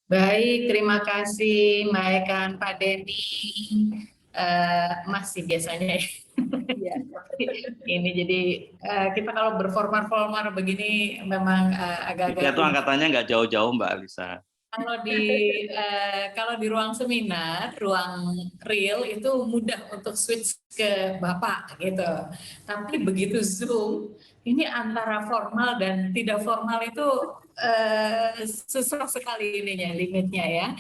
Baik, terima kasih Mbak Ekan, Pak Denny. Masih biasanya ya. Iya. Ini jadi kita kalau berformar-formar begini memang Kita agak-agak tuh angkatannya nggak jauh-jauh Mbak Alisa. kalau di ruang seminar, ruang real itu mudah untuk switch ke Bapak gitu. Tapi begitu Zoom, ini antara formal dan tidak formal itu susah sekali ininya, limitnya ya.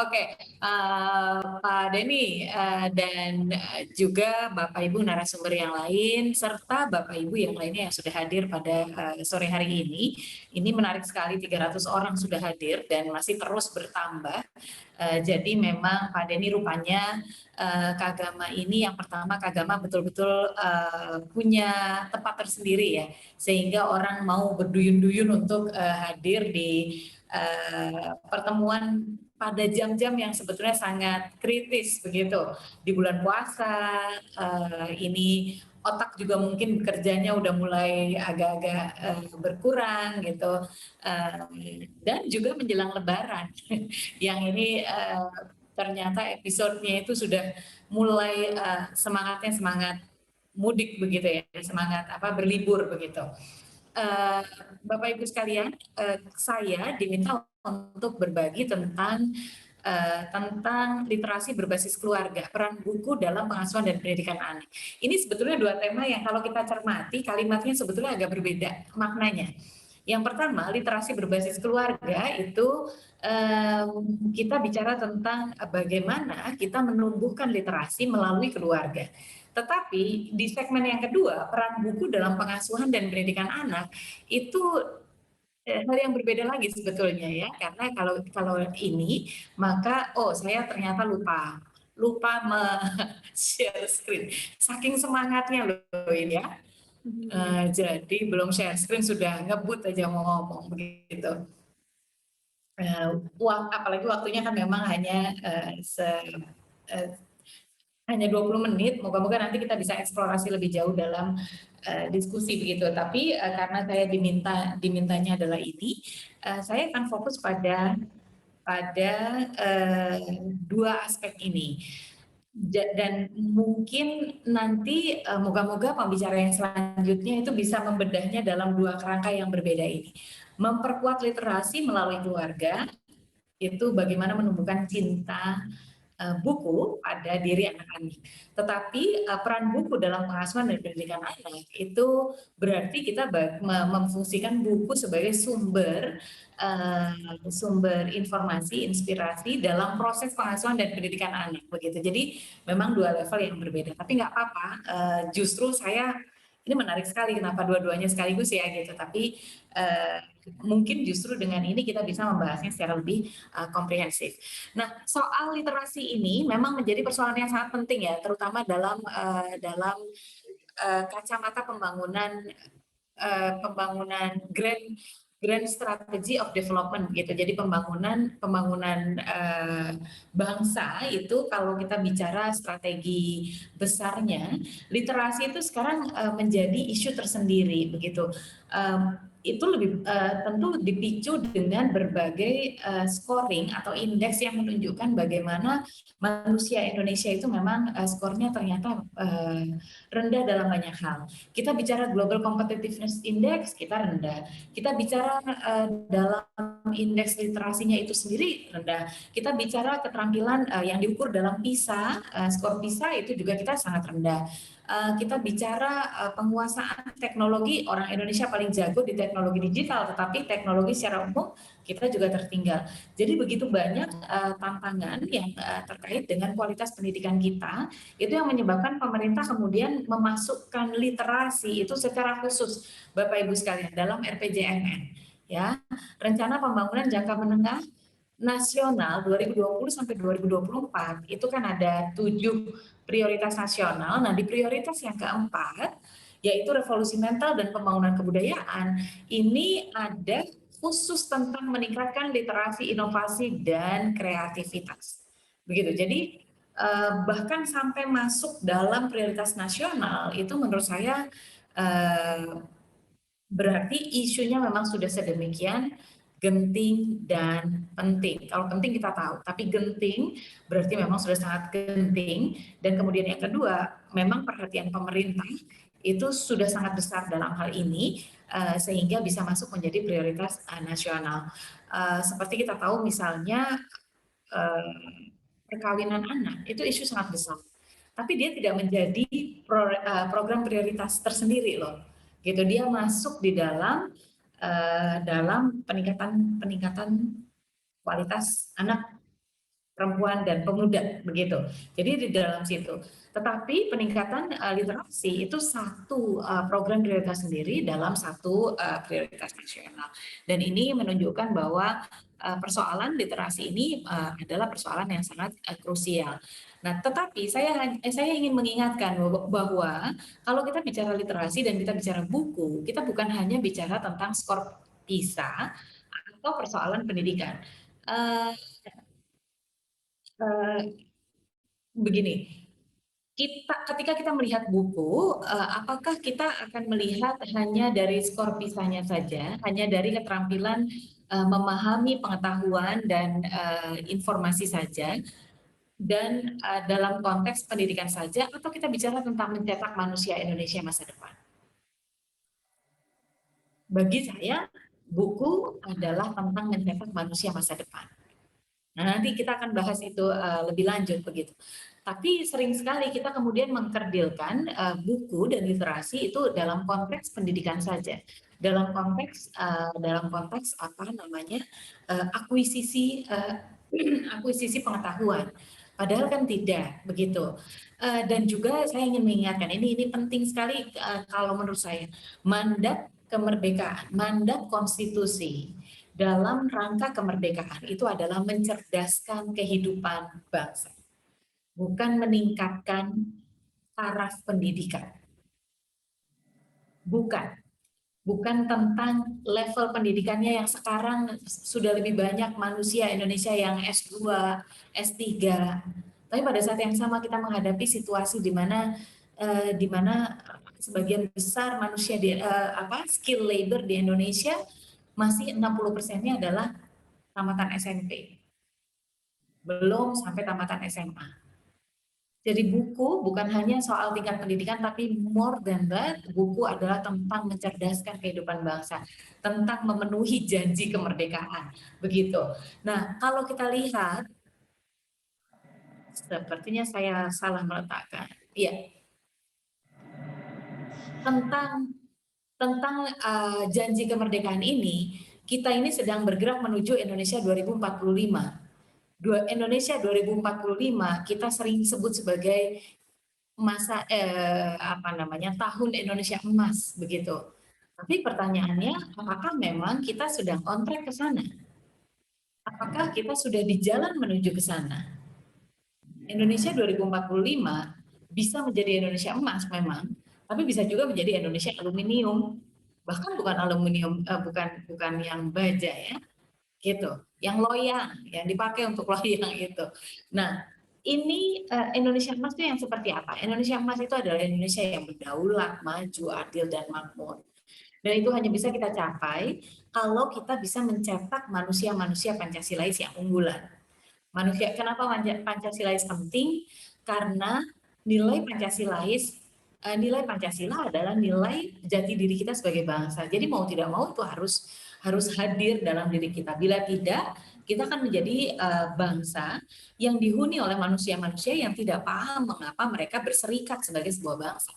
Oke, Pak Denny dan juga Bapak Ibu narasumber yang lain serta Bapak Ibu yang lainnya yang sudah hadir pada sore hari ini. Ini menarik sekali, 300 orang sudah hadir dan masih terus bertambah. Jadi memang Pak Denny rupanya Kagama ini yang pertama Kagama betul-betul punya tempat tersendiri ya, sehingga orang mau berduyun-duyun untuk hadir di pertemuan pada jam-jam yang sebetulnya sangat kritis begitu di bulan puasa. Ini otak juga mungkin bekerjanya udah mulai agak-agak berkurang gitu, dan juga menjelang Lebaran yang ini ternyata episodenya itu sudah mulai semangatnya semangat mudik begitu ya, semangat berlibur begitu. Bapak Ibu sekalian, saya diminta untuk berbagi tentang literasi berbasis keluarga, peran buku dalam pengasuhan dan pendidikan anak. Ini sebetulnya dua tema yang kalau kita cermati kalimatnya sebetulnya agak berbeda maknanya. Yang pertama, literasi berbasis keluarga itu kita bicara tentang bagaimana kita menumbuhkan literasi melalui keluarga. Tetapi di segmen yang kedua, peran buku dalam pengasuhan dan pendidikan anak itu hal yang berbeda lagi sebetulnya ya, karena kalau ini maka saya ternyata lupa share screen, saking semangatnya loh ini ya. Jadi belum share screen sudah ngebut aja mau ngomong begitu. Apalagi waktunya kan memang hanya hanya 20 menit, moga-moga nanti kita bisa eksplorasi lebih jauh dalam diskusi begitu. Tapi karena saya dimintanya adalah ini, saya akan fokus pada dua aspek ini. Dan mungkin nanti moga-moga pembicara yang selanjutnya itu bisa membedahnya dalam dua kerangka yang berbeda ini. Memperkuat literasi melalui keluarga, itu bagaimana menumbuhkan cinta buku pada diri anak-anak. Tetapi peran buku dalam pengasuhan dan pendidikan anak itu berarti kita memfungsikan buku sebagai sumber informasi, inspirasi dalam proses pengasuhan dan pendidikan anak begitu. Jadi memang dua level yang berbeda. Tapi nggak apa-apa. Justru saya ini menarik sekali kenapa dua-duanya sekaligus ya gitu. Tapi mungkin justru dengan ini kita bisa membahasnya secara lebih komprehensif. Nah, soal literasi ini memang menjadi persoalan yang sangat penting ya, terutama dalam kacamata pembangunan grand strategy of development gitu. Jadi pembangunan bangsa itu kalau kita bicara strategi besarnya, literasi itu sekarang menjadi isu tersendiri begitu. Itu lebih tentu dipicu dengan berbagai scoring atau indeks yang menunjukkan bagaimana manusia Indonesia itu memang skornya ternyata rendah dalam banyak hal. Kita bicara Global Competitiveness Index, kita rendah. Kita bicara dalam indeks literasinya itu sendiri rendah. Kita bicara keterampilan yang diukur dalam PISA, skor PISA itu juga kita sangat rendah. Kita bicara penguasaan teknologi, orang Indonesia paling jago di teknologi digital, tetapi teknologi secara umum kita juga tertinggal. Jadi begitu banyak tantangan yang terkait dengan kualitas pendidikan kita, itu yang menyebabkan pemerintah kemudian memasukkan literasi itu secara khusus, Bapak Ibu sekalian, dalam RPJMN. Ya, rencana pembangunan jangka menengah nasional 2020 sampai 2024 itu kan ada 7 prioritas nasional. Nah, di prioritas yang keempat yaitu revolusi mental dan pembangunan kebudayaan, ini ada khusus tentang meningkatkan literasi, inovasi dan kreativitas. Begitu. Jadi bahkan sampai masuk dalam prioritas nasional itu menurut saya berarti isunya memang sudah sedemikian genting dan penting. Kalau penting kita tahu, tapi genting berarti memang sudah sangat genting. Dan kemudian yang kedua, memang perhatian pemerintah itu sudah sangat besar dalam hal ini, sehingga bisa masuk menjadi prioritas nasional. Seperti kita tahu misalnya perkawinan anak, itu isu sangat besar. Tapi dia tidak menjadi program prioritas tersendiri loh. Gitu, dia masuk di dalam peningkatan kualitas anak, perempuan dan pemuda begitu. Jadi di dalam situ. Tetapi peningkatan literasi itu satu program prioritas sendiri dalam satu prioritas nasional. Dan ini menunjukkan bahwa persoalan literasi ini adalah persoalan yang sangat krusial. Nah, tetapi saya ingin mengingatkan bahwa kalau kita bicara literasi dan kita bicara buku, kita bukan hanya bicara tentang skor PISA atau persoalan pendidikan. Begini, ketika kita melihat buku, apakah kita akan melihat hanya dari skor PISA-nya saja, hanya dari keterampilan memahami pengetahuan dan informasi saja, dan dalam konteks pendidikan saja, atau kita bicara tentang mencetak manusia Indonesia masa depan? Bagi saya, buku adalah tentang mencetak manusia masa depan. Nah, nanti kita akan bahas itu lebih lanjut begitu. Tapi sering sekali kita kemudian mengkerdilkan buku dan literasi itu dalam konteks pendidikan saja, dalam konteks apa namanya akuisisi akuisisi pengetahuan. Padahal kan tidak begitu. Dan juga saya ingin mengingatkan ini penting sekali kalau menurut saya, mandat kemerdekaan, mandat konstitusi dalam rangka kemerdekaan itu adalah mencerdaskan kehidupan bangsa, bukan meningkatkan taraf pendidikan. Bukan tentang level pendidikannya yang sekarang sudah lebih banyak manusia Indonesia yang S2, S3. Tapi pada saat yang sama kita menghadapi situasi di mana sebagian besar manusia skill labor di Indonesia masih 60%-nya adalah tamatan SMP, belum sampai tamatan SMA. Jadi buku bukan hanya soal tingkat pendidikan, tapi more than that, buku adalah tentang mencerdaskan kehidupan bangsa, tentang memenuhi janji kemerdekaan, begitu. Nah, kalau kita lihat, sepertinya saya salah meletakkan. Iya, tentang janji kemerdekaan ini, kita ini sedang bergerak menuju Indonesia 2045. Indonesia 2045 kita sering sebut sebagai masa tahun Indonesia emas begitu. Tapi pertanyaannya, apakah memang kita sedang on track ke sana? Apakah kita sudah di jalan menuju ke sana? Indonesia 2045 bisa menjadi Indonesia emas memang, tapi bisa juga menjadi Indonesia aluminium. Bahkan bukan aluminium, bukan yang baja ya, gitu, yang loyang, yang dipakai untuk loyang itu. Nah, ini Indonesia emas itu yang seperti apa? Indonesia emas itu adalah Indonesia yang berdaulat, maju, adil, dan makmur. Dan itu hanya bisa kita capai kalau kita bisa mencetak manusia-manusia Pancasilais yang unggulan. Kenapa Pancasilais penting? Karena nilai Pancasila adalah nilai jati diri kita sebagai bangsa. Jadi mau tidak mau itu harus hadir dalam diri kita. Bila tidak, kita akan menjadi bangsa yang dihuni oleh manusia-manusia yang tidak paham mengapa mereka berserikat sebagai sebuah bangsa.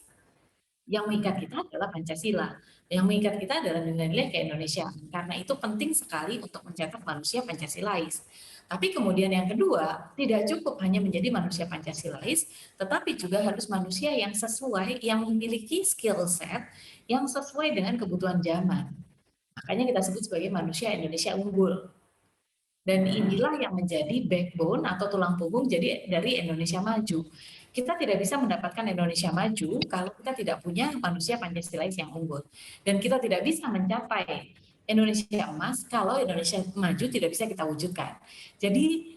Yang mengikat kita adalah Pancasila. Yang mengikat kita adalah nilai-nilai keindonesiaan. Karena itu penting sekali untuk mencetak manusia Pancasilais. Tapi kemudian yang kedua, tidak cukup hanya menjadi manusia Pancasilais, tetapi juga harus manusia yang sesuai, yang memiliki skill set yang sesuai dengan kebutuhan zaman. Makanya kita sebut sebagai manusia Indonesia unggul. Dan inilah yang menjadi backbone atau tulang punggung dari Indonesia maju. Kita tidak bisa mendapatkan Indonesia maju kalau kita tidak punya manusia Pancasilais yang unggul. Dan kita tidak bisa mencapai Indonesia emas kalau Indonesia maju tidak bisa kita wujudkan. Jadi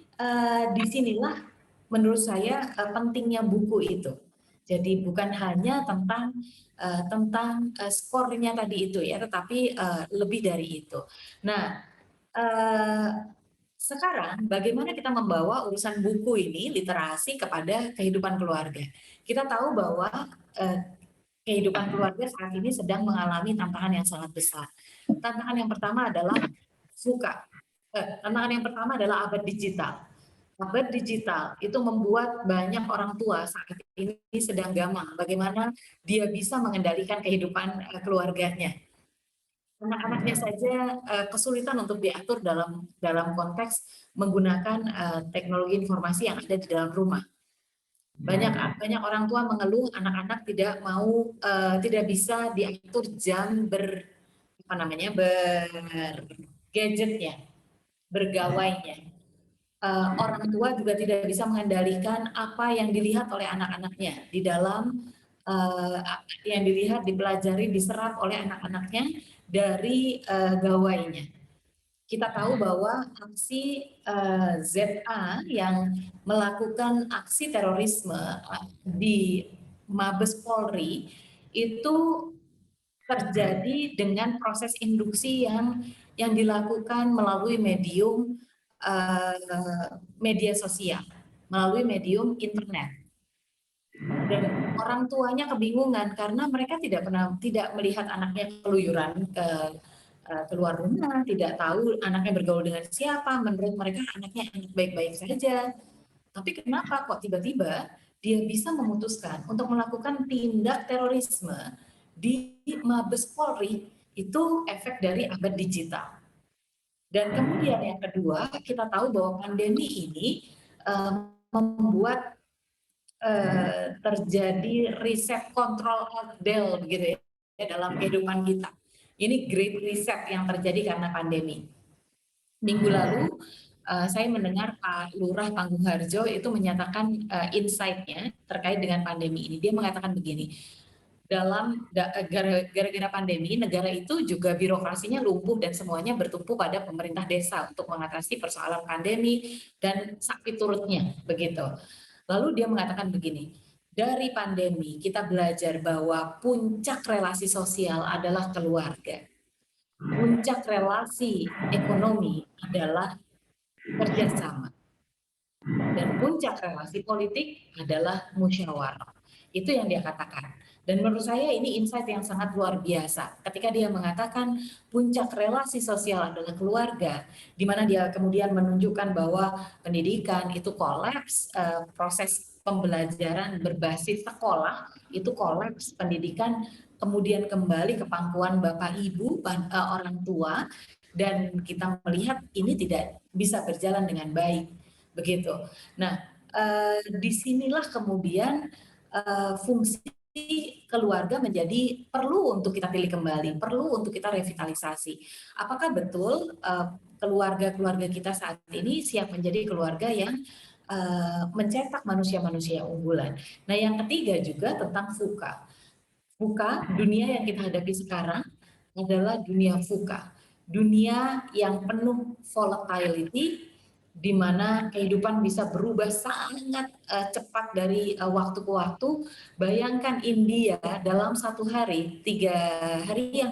disinilah menurut saya pentingnya buku itu. Jadi bukan hanya tentang skornya tadi itu ya, tetapi lebih dari itu. Nah, eh, sekarang bagaimana kita membawa urusan buku ini, literasi, kepada kehidupan keluarga. Kita tahu bahwa eh, kehidupan keluarga saat ini sedang mengalami tantangan yang sangat besar. Tantangan yang pertama adalah suka. Tantangan yang pertama adalah abad digital. Abad digital itu membuat banyak orang tua saat ini sedang gamang bagaimana dia bisa mengendalikan kehidupan keluarganya. Anak-anaknya saja kesulitan untuk diatur dalam konteks menggunakan teknologi informasi yang ada di dalam rumah. Banyak orang tua mengeluh anak-anak tidak bisa diatur jam bergadgetnya, bergawainya. Orang tua juga tidak bisa mengendalikan apa yang dilihat oleh anak-anaknya di dalam yang dilihat, dipelajari, diserap oleh anak-anaknya dari gawainya. Kita tahu bahwa aksi ZA yang melakukan aksi terorisme di Mabes Polri itu terjadi dengan proses induksi yang dilakukan melalui medium media sosial, melalui medium internet. Dan orang tuanya kebingungan karena mereka tidak melihat anaknya keluyuran keluar rumah, tidak tahu anaknya bergaul dengan siapa. Menurut mereka anaknya baik-baik saja. Tapi kenapa kok tiba-tiba dia bisa memutuskan untuk melakukan tindak terorisme di Mabes Polri? Itu efek dari abad digital. Dan kemudian yang kedua, kita tahu bahwa pandemi ini membuat terjadi reset control alt del begitu ya dalam kehidupan kita. Ini great reset yang terjadi karena pandemi. Minggu lalu saya mendengar Pak Lurah Panggung Harjo itu menyatakan insight-nya terkait dengan pandemi ini. Dia mengatakan begini, gara-gara pandemi, negara itu juga birokrasinya lumpuh dan semuanya bertumpu pada pemerintah desa untuk mengatasi persoalan pandemi dan sapi turutnya begitu. Lalu dia mengatakan begini, dari pandemi kita belajar bahwa puncak relasi sosial adalah keluarga. Puncak relasi ekonomi adalah kerjasama. Dan puncak relasi politik adalah musyawarah. Itu yang dia katakan. Dan menurut saya ini insight yang sangat luar biasa. Ketika dia mengatakan puncak relasi sosial adalah keluarga, di mana dia kemudian menunjukkan bahwa pendidikan itu kolaps, proses pembelajaran berbasis sekolah itu kolaps, pendidikan kemudian kembali ke pangkuan Bapak Ibu, orang tua, dan kita melihat ini tidak bisa berjalan dengan baik. Begitu. Nah, disinilah kemudian fungsi keluarga menjadi perlu untuk kita pilih kembali, perlu untuk kita revitalisasi. Apakah betul keluarga-keluarga kita saat ini siap menjadi keluarga yang mencetak manusia-manusia unggulan? Nah, yang ketiga juga tentang VUCA. VUCA, dunia yang kita hadapi sekarang adalah dunia VUCA. Dunia yang penuh volatility, di mana kehidupan bisa berubah sangat cepat dari waktu ke waktu. Bayangkan India dalam 1 hari, 2 hari yang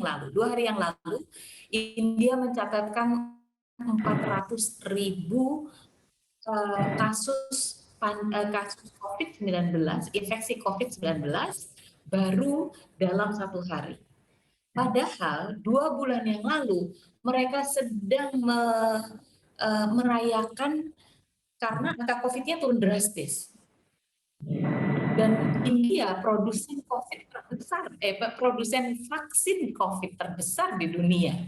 lalu, India mencatatkan 400.000 kasus COVID-19, infeksi COVID-19 baru dalam 1 hari. Padahal 2 bulan yang lalu mereka sedang merayakan karena angka COVID-nya turun drastis. Dan India produsen COVID terbesar, produsen vaksin COVID terbesar di dunia.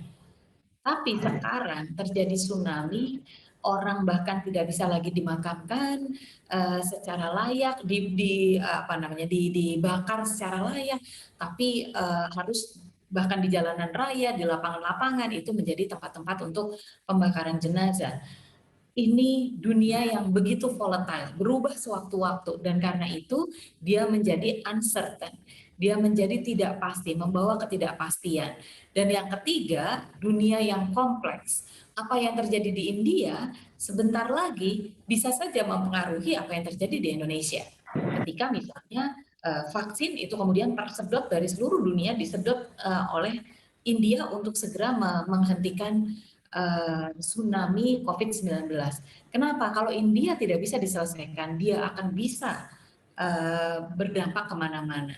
Tapi sekarang terjadi tsunami, orang bahkan tidak bisa lagi dimakamkan secara layak, dibakar secara layak, tapi harus bahkan di jalanan raya, di lapangan-lapangan itu menjadi tempat-tempat untuk pembakaran jenazah. Ini dunia yang begitu volatile, berubah sewaktu-waktu, dan karena itu dia menjadi uncertain, dia menjadi tidak pasti, membawa ketidakpastian. Dan yang ketiga, dunia yang kompleks. Apa yang terjadi di India sebentar lagi bisa saja mempengaruhi apa yang terjadi di Indonesia. Ketika misalnya vaksin itu kemudian tersedot dari seluruh dunia, disedot oleh India untuk segera menghentikan tsunami COVID-19. Kenapa? Kalau India tidak bisa diselesaikan, dia akan bisa berdampak kemana-mana.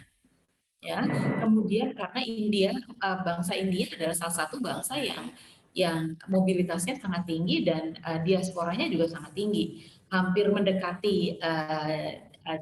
Ya, kemudian karena India, bangsa India adalah salah satu bangsa yang mobilitasnya sangat tinggi dan diasporanya juga sangat tinggi, hampir mendekati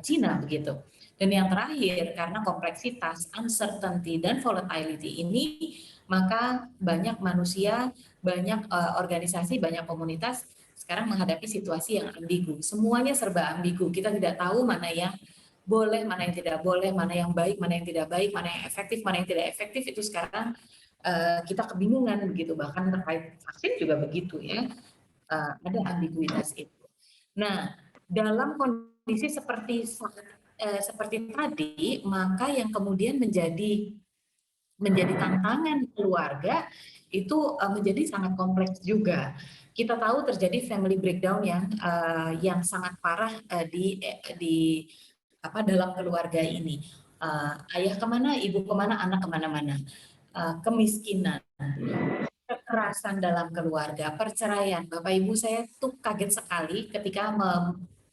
Cina begitu. Dan yang terakhir, karena kompleksitas, uncertainty, dan volatility ini, maka banyak manusia, banyak organisasi, banyak komunitas sekarang menghadapi situasi yang ambigu. Semuanya serba ambigu. Kita tidak tahu mana yang boleh, mana yang tidak boleh, mana yang baik, mana yang tidak baik, mana yang efektif, mana yang tidak efektif. Itu sekarang kita kebingungan begitu. Bahkan terkait vaksin juga begitu ya. Ada ambiguitas itu. Nah, dalam kondisi seperti tadi, maka yang kemudian menjadi tantangan keluarga itu menjadi sangat kompleks juga. Kita tahu terjadi family breakdown yang sangat parah di dalam keluarga ini. Ayah kemana, ibu kemana, anak kemana-mana. Kemiskinan, kekerasan dalam keluarga, perceraian. Bapak Ibu, saya tuh kaget sekali ketika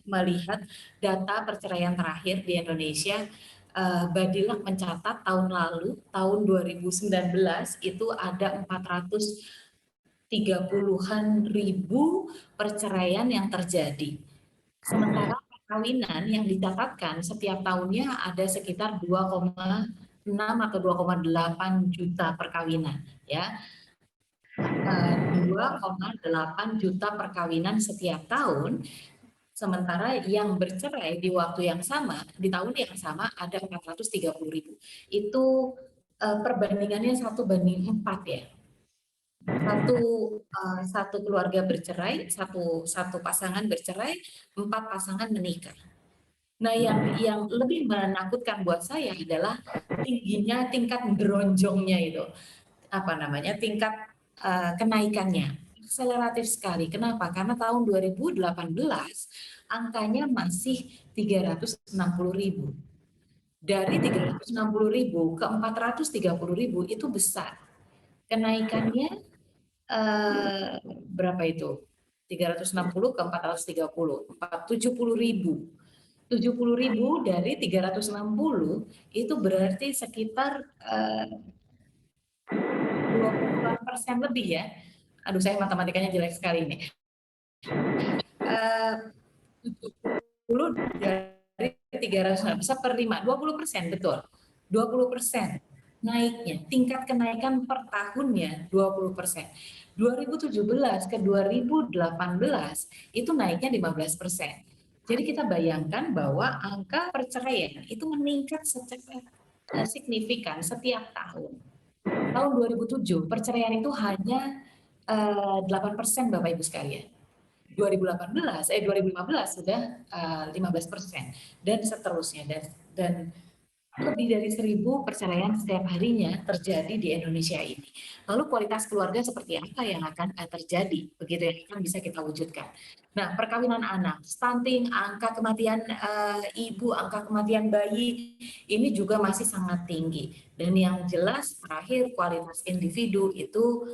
melihat data perceraian terakhir di Indonesia. Badilak mencatat tahun lalu, tahun 2019 itu ada 430-an ribu perceraian yang terjadi. Sementara perkawinan yang dicatatkan setiap tahunnya ada sekitar 2,6 atau 2,8 juta perkawinan, ya. 2,8 juta perkawinan setiap tahun, sementara yang bercerai di waktu yang sama, di tahun yang sama ada 430.000. Itu perbandingannya 1:4 ya. Satu keluarga bercerai, satu pasangan bercerai, 4 pasangan menikah. Nah, yang lebih menakutkan buat saya adalah tingginya tingkat beronjongnya itu, tingkat kenaikannya akseleratif sekali. Kenapa? Karena tahun 2018 angkanya masih 360.000. Dari 360.000 ke 430.000 itu besar. Kenaikannya berapa itu? 360 ke 430, 70.000. 70.000 dari 360 itu berarti sekitar 20% lebih ya. Aduh, saya matematikanya jelek sekali ini. 70 dari 300 bisa per 5, 20%, betul. 20% naiknya, tingkat kenaikan per tahunnya 20%. 2017 ke 2018 itu naiknya 15%. Jadi kita bayangkan bahwa angka perceraian itu meningkat secara signifikan setiap tahun. Tahun 2007 perceraian itu hanya 8% Bapak Ibu sekalian. 2015 sudah 15% dan seterusnya, dan lebih dari 1.000 perceraian setiap harinya terjadi di Indonesia ini. Lalu kualitas keluarga seperti apa yang akan terjadi, begitu yang akan bisa kita wujudkan. Nah, perkawinan anak, stunting, angka kematian ibu, angka kematian bayi ini juga masih sangat tinggi. Dan yang jelas terakhir kualitas individu itu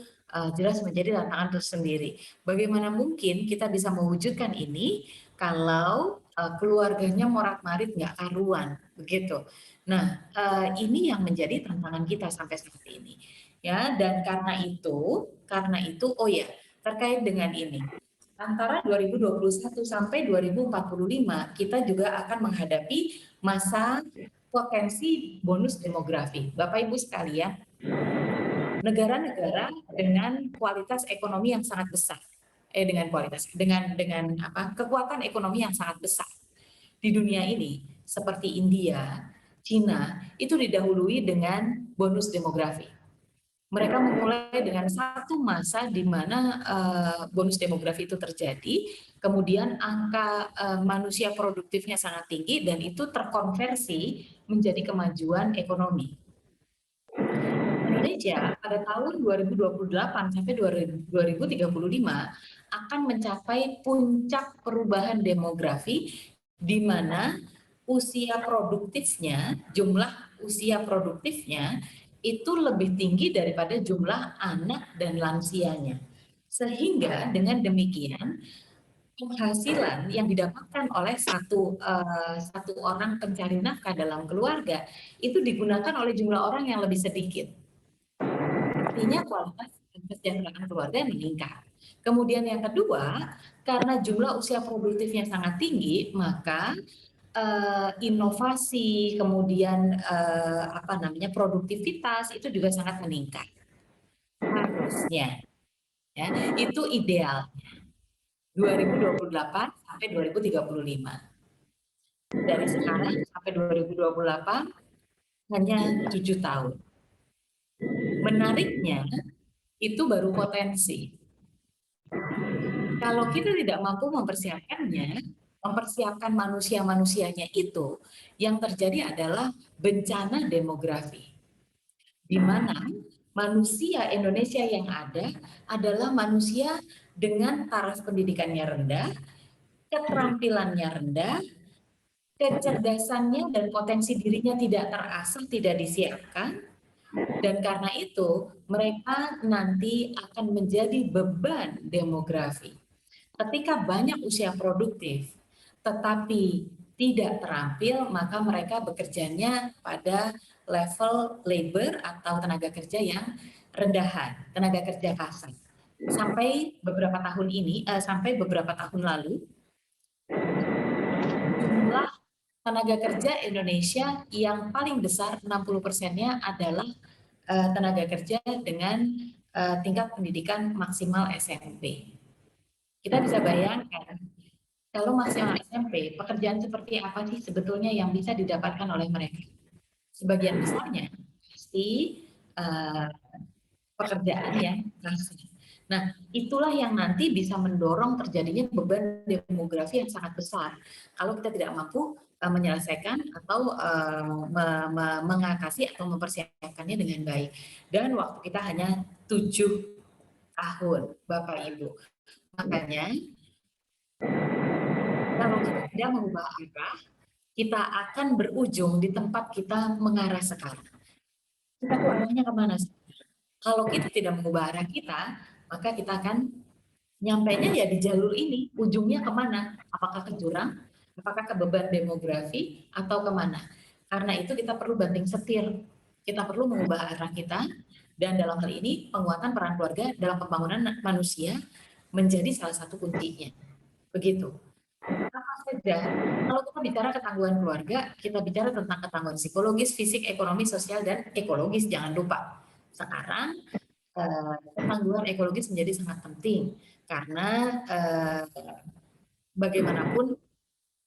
jelas menjadi tantangan tersendiri. Bagaimana mungkin kita bisa mewujudkan ini kalau keluarganya morat-marit nggak karuan, begitu. Nah, ini yang menjadi tantangan kita sampai saat ini. Ya, dan karena itu, oh ya, terkait dengan ini, antara 2021 sampai 2045 kita juga akan menghadapi masa potensi bonus demografi. Bapak Ibu sekalian, negara-negara dengan kualitas ekonomi yang sangat besar, dengan kekuatan ekonomi yang sangat besar di dunia ini, seperti India, Cina, itu didahului dengan bonus demografi. Mereka memulai dengan satu masa di mana bonus demografi itu terjadi, kemudian angka manusia produktifnya sangat tinggi, dan itu terkonversi menjadi kemajuan ekonomi. Indonesia pada tahun 2028 sampai 2035 akan mencapai puncak perubahan demografi di mana jumlah usia produktifnya itu lebih tinggi daripada jumlah anak dan lansianya. Sehingga dengan demikian penghasilan yang didapatkan oleh satu orang pencari nafkah dalam keluarga itu digunakan oleh jumlah orang yang lebih sedikit. Artinya kualitas kesejahteraan keluarga meningkat. Kemudian yang kedua, karena jumlah usia produktifnya sangat tinggi, maka inovasi, kemudian produktivitas itu juga sangat meningkat. Harusnya, ya, itu ideal 2028 sampai 2035. Dari sekarang sampai 2028 hanya 7 tahun. Menariknya, itu baru potensi. Kalau kita tidak mampu mempersiapkannya, mempersiapkan manusia-manusianya itu, yang terjadi adalah bencana demografi. Di mana manusia Indonesia yang ada adalah manusia dengan taraf pendidikannya rendah, keterampilannya rendah, kecerdasannya dan potensi dirinya tidak terasah, tidak disiapkan, dan karena itu mereka nanti akan menjadi beban demografi. Ketika banyak usia produktif, tetapi tidak terampil, maka mereka bekerjanya pada level labor atau tenaga kerja yang rendahan, tenaga kerja kasar. Sampai beberapa tahun lalu, jumlah tenaga kerja Indonesia yang paling besar 60%-nya adalah tenaga kerja dengan tingkat pendidikan maksimal SMP. Kita bisa bayangkan, kalau maksimal SMP, pekerjaan seperti apa sih sebetulnya yang bisa didapatkan oleh mereka? Sebagian besarnya pasti pekerjaan yang kasar. Nah, itulah yang nanti bisa mendorong terjadinya beban demografi yang sangat besar. Kalau kita tidak mampu menyelesaikan atau mengatasi atau mempersiapkannya dengan baik. Dan waktu kita hanya 7 tahun, Bapak Ibu. Makanya, kalau kita tidak mengubah arah, kita akan berujung di tempat kita mengarah sekarang. Kita tuh arahnya kemana sih? Kalau kita tidak mengubah arah kita, maka kita akan nyampainya ya di jalur ini. Ujungnya kemana? Apakah ke jurang? Apakah ke beban demografi? Atau kemana? Karena itu kita perlu banting setir. Kita perlu mengubah arah kita. Dan dalam hal ini, penguatan peran keluarga dalam pembangunan manusia menjadi salah satu kuncinya. Begitu. Apa saja, kalau kita bicara ketangguhan keluarga, kita bicara tentang ketangguhan psikologis, fisik, ekonomi, sosial, dan ekologis. Jangan lupa. Sekarang, ketangguhan ekologis menjadi sangat penting. Karena bagaimanapun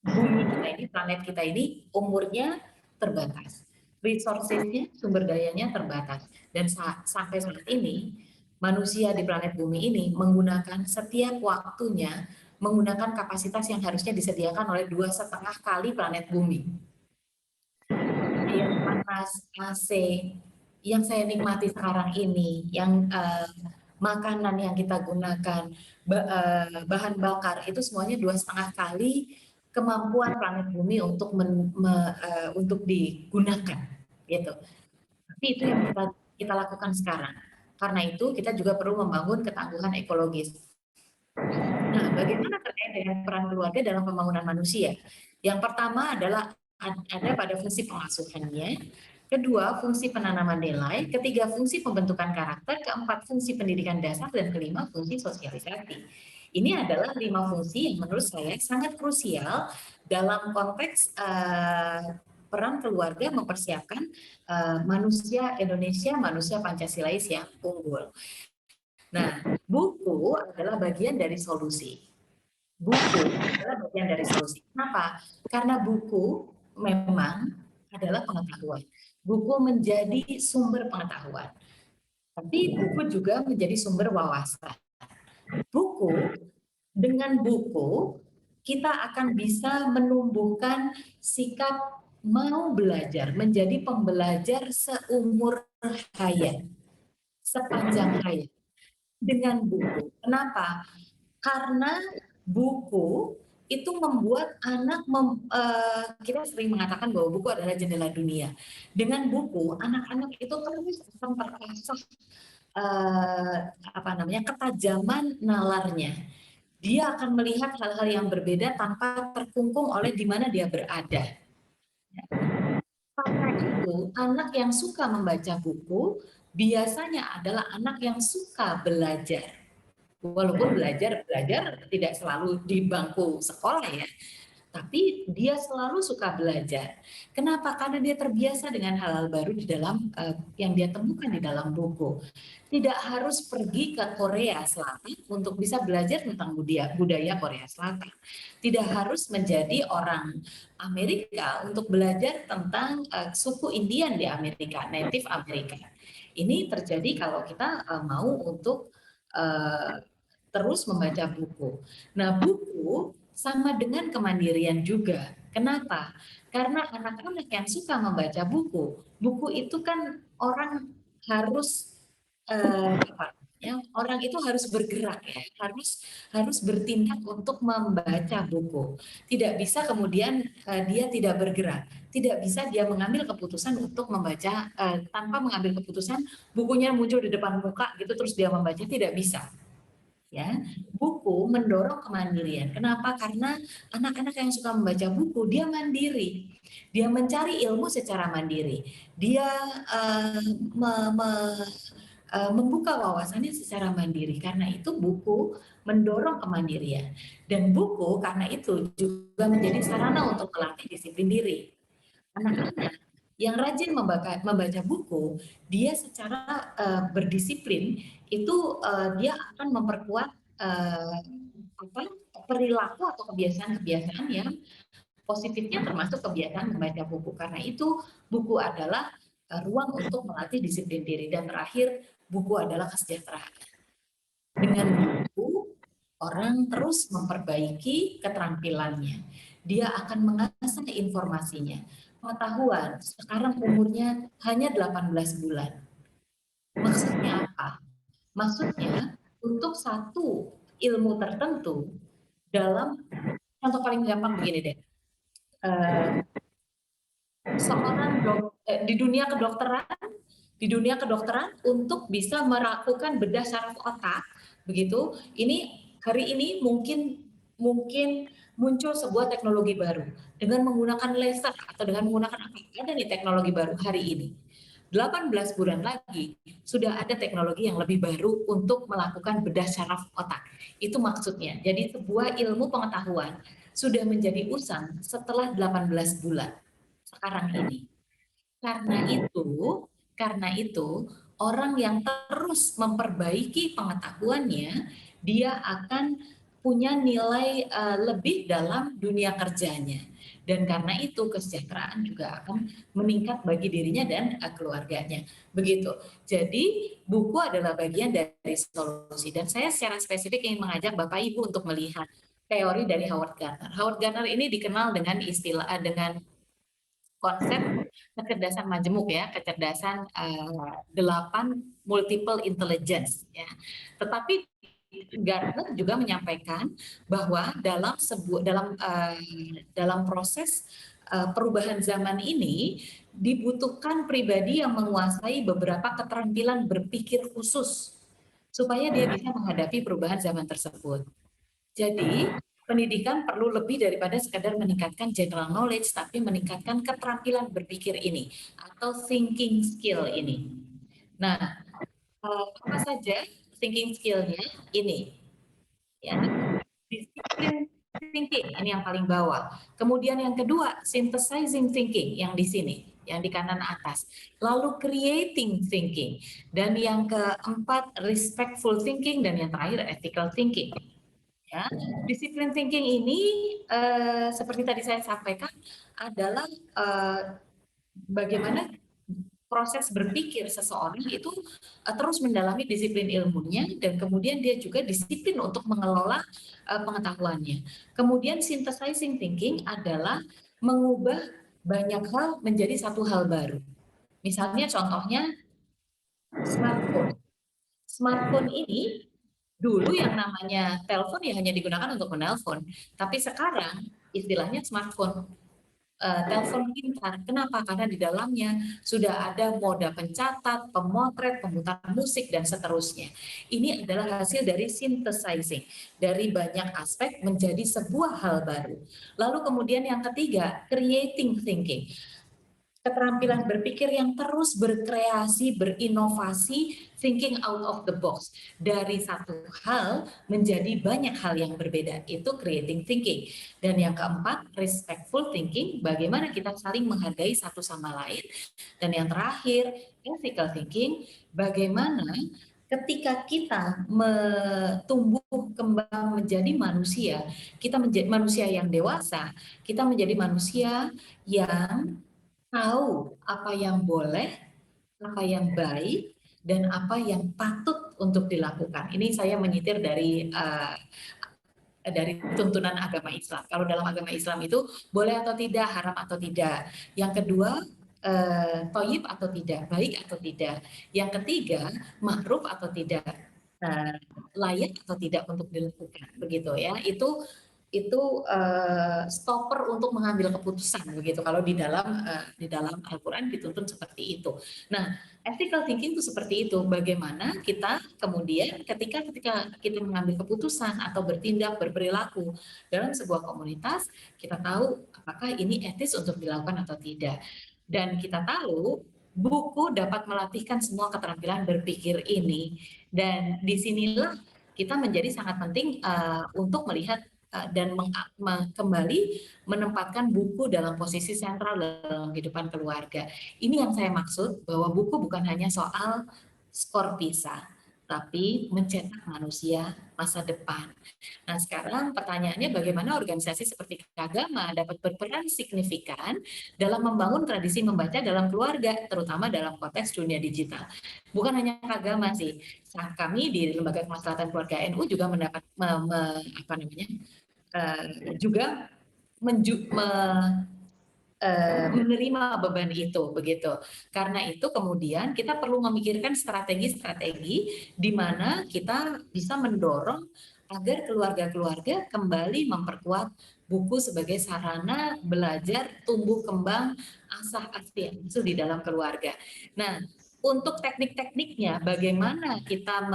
bumi kita ini, planet kita ini umurnya terbatas. Resources-nya, sumber dayanya terbatas. Dan sampai saat ini, manusia di planet bumi ini menggunakan setiap waktunya, menggunakan kapasitas yang harusnya disediakan oleh 2,5 kali planet bumi. Air panas, AC, yang saya nikmati sekarang ini, yang makanan yang kita gunakan, bahan bakar, itu semuanya 2,5 kali kemampuan planet bumi untuk untuk digunakan, gitu. Tapi itu yang kita lakukan sekarang. Karena itu kita juga perlu membangun ketangguhan ekologis. Nah, bagaimana terkait dengan peran keluarga dalam pembangunan manusia? Yang pertama adalah ada pada fungsi pengasuhannya, kedua fungsi penanaman nilai, ketiga fungsi pembentukan karakter, keempat fungsi pendidikan dasar, dan kelima fungsi sosialisasi. Ini adalah 5 fungsi yang menurut saya sangat krusial dalam konteks peran keluarga mempersiapkan manusia Indonesia, manusia Pancasilais yang unggul. Nah, buku adalah bagian dari solusi. Buku adalah bagian dari solusi. Kenapa? Karena buku memang adalah pengetahuan. Buku menjadi sumber pengetahuan. Tapi buku juga menjadi sumber wawasan. Dengan buku, kita akan bisa menumbuhkan sikap mau belajar, menjadi pembelajar seumur hayat, sepanjang hayat. Dengan buku. Kenapa? Karena buku itu membuat anak, kita sering mengatakan bahwa buku adalah jendela dunia. Dengan buku, anak-anak itu terus akan terasah ketajaman nalarnya. Dia akan melihat hal-hal yang berbeda tanpa terkungkung oleh di mana dia berada. Karena itu, anak yang suka membaca buku biasanya adalah anak yang suka belajar. Walaupun belajar tidak selalu di bangku sekolah ya, tapi dia selalu suka belajar. Kenapa? Karena dia terbiasa dengan hal-hal baru di dalam yang dia temukan di dalam buku. Tidak harus pergi ke Korea Selatan untuk bisa belajar tentang budaya Korea Selatan. Tidak harus menjadi orang Amerika untuk belajar tentang suku Indian di Amerika, Native Amerika. Ini terjadi kalau kita mau untuk terus membaca buku. Nah, buku sama dengan kemandirian juga. Kenapa? Karena anak-anak yang suka membaca buku, buku itu kan orang harus orang itu harus bergerak ya, harus bertindak untuk membaca buku. Tidak bisa kemudian dia tidak bergerak, tidak bisa dia mengambil keputusan untuk membaca tanpa mengambil keputusan bukunya muncul di depan muka gitu terus dia membaca, tidak bisa. Ya, buku mendorong kemandirian. Kenapa? Karena anak-anak yang suka membaca buku dia mandiri, dia mencari ilmu secara mandiri, dia membuka wawasannya secara mandiri. Karena itu buku mendorong kemandirian, dan buku karena itu juga menjadi sarana untuk melatih disiplin diri. Anak-anak yang rajin membaca buku, dia secara berdisiplin itu dia akan memperkuat perilaku atau kebiasaan-kebiasaan yang positifnya, termasuk kebiasaan membaca buku. Karena itu buku adalah ruang untuk melatih disiplin diri. Dan terakhir, buku adalah kesejahteraan. Dengan buku, orang terus memperbaiki keterampilannya. Dia akan mengasah informasinya. Pengetahuan, sekarang umurnya hanya 18 bulan. Maksudnya apa? Maksudnya, untuk satu ilmu tertentu, dalam contoh paling gampang begini deh, seorang di dunia kedokteran untuk bisa melakukan bedah saraf otak, begitu. Hari ini mungkin muncul sebuah teknologi baru dengan menggunakan laser atau dengan menggunakan apa? Ada nih teknologi baru hari ini. 18 bulan lagi sudah ada teknologi yang lebih baru untuk melakukan bedah saraf otak. Itu maksudnya. Jadi sebuah ilmu pengetahuan sudah menjadi usang setelah 18 bulan sekarang ini. Karena itu orang yang terus memperbaiki pengetahuannya, dia akan punya nilai lebih dalam dunia kerjanya. Dan karena itu kesejahteraan juga akan meningkat bagi dirinya dan keluarganya. Begitu. Jadi buku adalah bagian dari solusi. Dan saya secara spesifik ingin mengajak Bapak Ibu untuk melihat teori dari Howard Gardner. Howard Gardner ini dikenal dengan dengan konsep kecerdasan majemuk ya, kecerdasan 8 multiple intelligence ya. Tetapi Gardner juga menyampaikan bahwa dalam proses perubahan zaman ini dibutuhkan pribadi yang menguasai beberapa keterampilan berpikir khusus supaya dia bisa menghadapi perubahan zaman tersebut. Jadi pendidikan perlu lebih daripada sekadar meningkatkan general knowledge, tapi meningkatkan keterampilan berpikir ini atau thinking skill ini. Nah, apa saja thinking skill-nya ini? Ya, discipline thinking ini yang paling bawah. Kemudian yang kedua, synthesizing thinking yang di sini, yang di kanan atas. Lalu creating thinking, dan yang keempat respectful thinking, dan yang terakhir ethical thinking. Ya, disiplin thinking ini seperti tadi saya sampaikan adalah bagaimana proses berpikir seseorang itu terus mendalami disiplin ilmunya, dan kemudian dia juga disiplin untuk mengelola pengetahuannya. Kemudian synthesizing thinking adalah mengubah banyak hal menjadi satu hal baru. Misalnya contohnya smartphone. Smartphone ini dulu yang namanya telepon ya hanya digunakan untuk menelpon, tapi sekarang istilahnya smartphone. telepon pintar. Kenapa? Karena di dalamnya sudah ada moda pencatat, pemotret, pemutar musik, dan seterusnya. Ini adalah hasil dari synthesizing, dari banyak aspek menjadi sebuah hal baru. Lalu kemudian yang ketiga, creating thinking. Keterampilan berpikir yang terus berkreasi, berinovasi, thinking out of the box. Dari satu hal menjadi banyak hal yang berbeda. Itu creating thinking. Dan yang keempat, respectful thinking. Bagaimana kita saling menghargai satu sama lain. Dan yang terakhir, ethical thinking. Bagaimana ketika kita tumbuh kembang menjadi manusia, kita menjadi manusia yang dewasa, kita menjadi manusia yang tahu apa yang boleh, apa yang baik, dan apa yang patut untuk dilakukan. Ini saya menyitir dari tuntunan agama Islam. Kalau dalam agama Islam itu boleh atau tidak, haram atau tidak. Yang kedua, toyib atau tidak, baik atau tidak. Yang ketiga, ma'ruf atau tidak, layak atau tidak untuk dilakukan. Begitu ya. Itu stopper untuk mengambil keputusan begitu kalau di dalam Al-Qur'an dituntun seperti itu. Nah, ethical thinking itu seperti itu. Bagaimana kita kemudian ketika kita mengambil keputusan atau bertindak, berperilaku dalam sebuah komunitas, kita tahu apakah ini etis untuk dilakukan atau tidak. Dan kita tahu buku dapat melatihkan semua keterampilan berpikir ini. Dan disinilah kita menjadi sangat penting untuk melihat dan kembali menempatkan buku dalam posisi sentral dalam kehidupan keluarga. Ini yang saya maksud, bahwa buku bukan hanya soal skor PISA, tapi mencetak manusia masa depan. Nah, sekarang pertanyaannya bagaimana organisasi seperti Kagama dapat berperan signifikan dalam membangun tradisi membaca dalam keluarga, terutama dalam konteks dunia digital. Bukan hanya Kagama sih, kami di Lembaga Kemaslahatan Keluarga NU juga mendapat juga menerima beban itu begitu. Karena itu kemudian kita perlu memikirkan strategi-strategi di mana kita bisa mendorong agar keluarga-keluarga kembali memperkuat buku sebagai sarana belajar, tumbuh kembang, asah asuh di dalam keluarga. Nah, untuk teknik-tekniknya bagaimana kita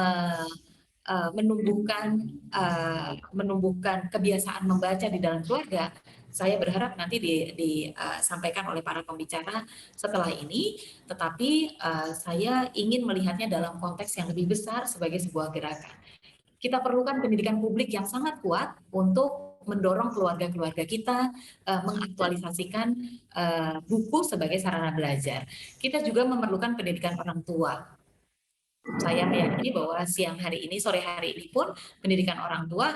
menumbuhkan kebiasaan membaca di dalam keluarga, saya berharap nanti disampaikan oleh para pembicara setelah ini, tetapi saya ingin melihatnya dalam konteks yang lebih besar sebagai sebuah gerakan. Kita perlukan pendidikan publik yang sangat kuat untuk mendorong keluarga-keluarga kita mengaktualisasikan buku sebagai sarana belajar. Kita juga memerlukan pendidikan orang tua. Saya meyakini bahwa sore hari ini pun pendidikan orang tua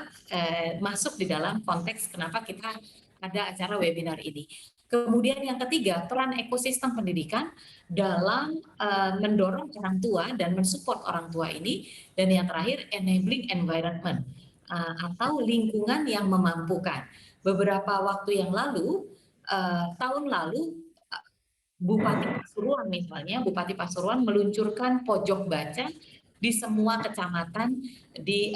masuk di dalam konteks kenapa kita ada acara webinar ini. Kemudian yang ketiga, peran ekosistem pendidikan dalam mendorong orang tua dan mensupport orang tua ini. Dan yang terakhir, enabling environment atau lingkungan yang memampukan. Beberapa waktu yang lalu, tahun lalu, Bupati Pasuruan misalnya, Bupati Pasuruan meluncurkan pojok baca di semua kecamatan, di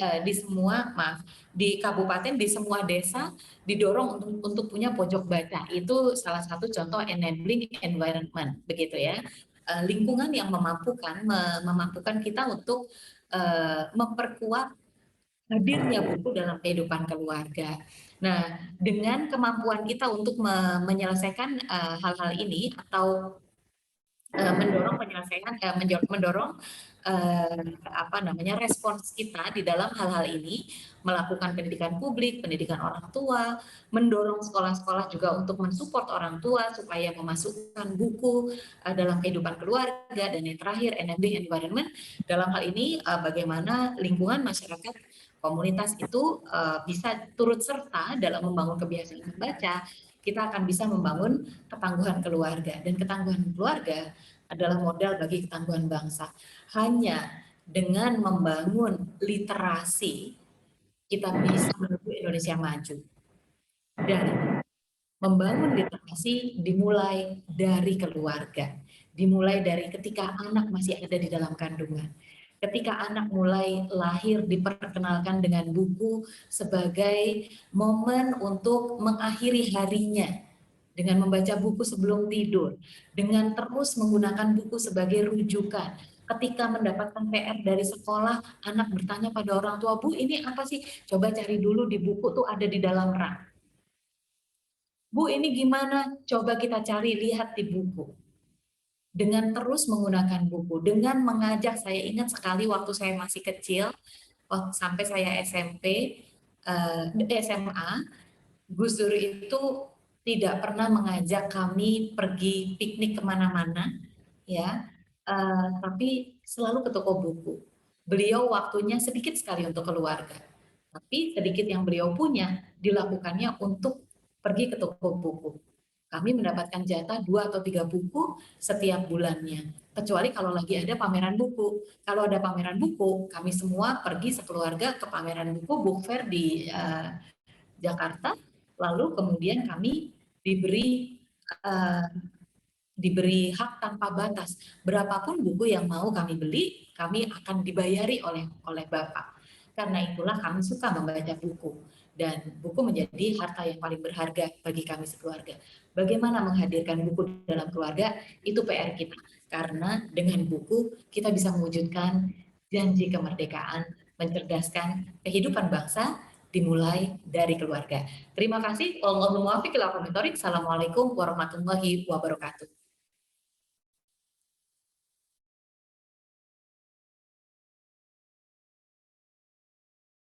kabupaten, di semua desa didorong untuk punya pojok baca. Itu salah satu contoh enabling environment, begitu ya. Lingkungan yang memampukan kita untuk memperkuat hadirnya buku dalam kehidupan keluarga. Nah, dengan kemampuan kita untuk menyelesaikan hal-hal ini atau mendorong respons kita di dalam hal-hal ini, melakukan pendidikan publik, pendidikan orang tua, mendorong sekolah-sekolah juga untuk mensupport orang tua supaya memasukkan buku dalam kehidupan keluarga, dan yang terakhir enabling environment. Dalam hal ini bagaimana lingkungan masyarakat komunitas itu bisa turut serta dalam membangun kebiasaan membaca, kita akan bisa membangun ketangguhan keluarga, dan ketangguhan keluarga adalah modal bagi ketangguhan bangsa. Hanya dengan membangun literasi kita bisa menuju Indonesia maju. Dan membangun literasi dimulai dari keluarga, dimulai dari ketika anak masih ada di dalam kandungan. Ketika anak mulai lahir diperkenalkan dengan buku sebagai momen untuk mengakhiri harinya, dengan membaca buku sebelum tidur, dengan terus menggunakan buku sebagai rujukan. Ketika mendapatkan PR dari sekolah, anak bertanya pada orang tua, Bu, ini apa sih? Coba cari dulu di buku tuh ada di dalam rak. Bu, ini gimana? Coba kita cari, lihat di buku. Dengan terus menggunakan buku, dengan mengajak, saya ingat sekali waktu saya masih kecil, sampai saya SMP, SMA, Gus Dur itu tidak pernah mengajak kami pergi piknik kemana-mana, ya, tapi selalu ke toko buku. Beliau waktunya sedikit sekali untuk keluarga, tapi sedikit yang beliau punya dilakukannya untuk pergi ke toko buku. Kami mendapatkan jatah 2 atau 3 buku setiap bulannya. Kecuali kalau lagi ada pameran buku. Kalau ada pameran buku, kami semua pergi sekeluarga ke pameran buku, book fair di Jakarta. Lalu kemudian kami uh, diberi hak tanpa batas. Berapapun buku yang mau kami beli, kami akan dibayari oleh Bapak. Karena itulah kami suka membaca buku. Dan buku menjadi harta yang paling berharga bagi kami sekeluarga. Bagaimana menghadirkan buku dalam keluarga, itu PR kita. Karena dengan buku, kita bisa mewujudkan janji kemerdekaan, mencerdaskan kehidupan bangsa, dimulai dari keluarga. Terima kasih. Assalamualaikum warahmatullahi wabarakatuh.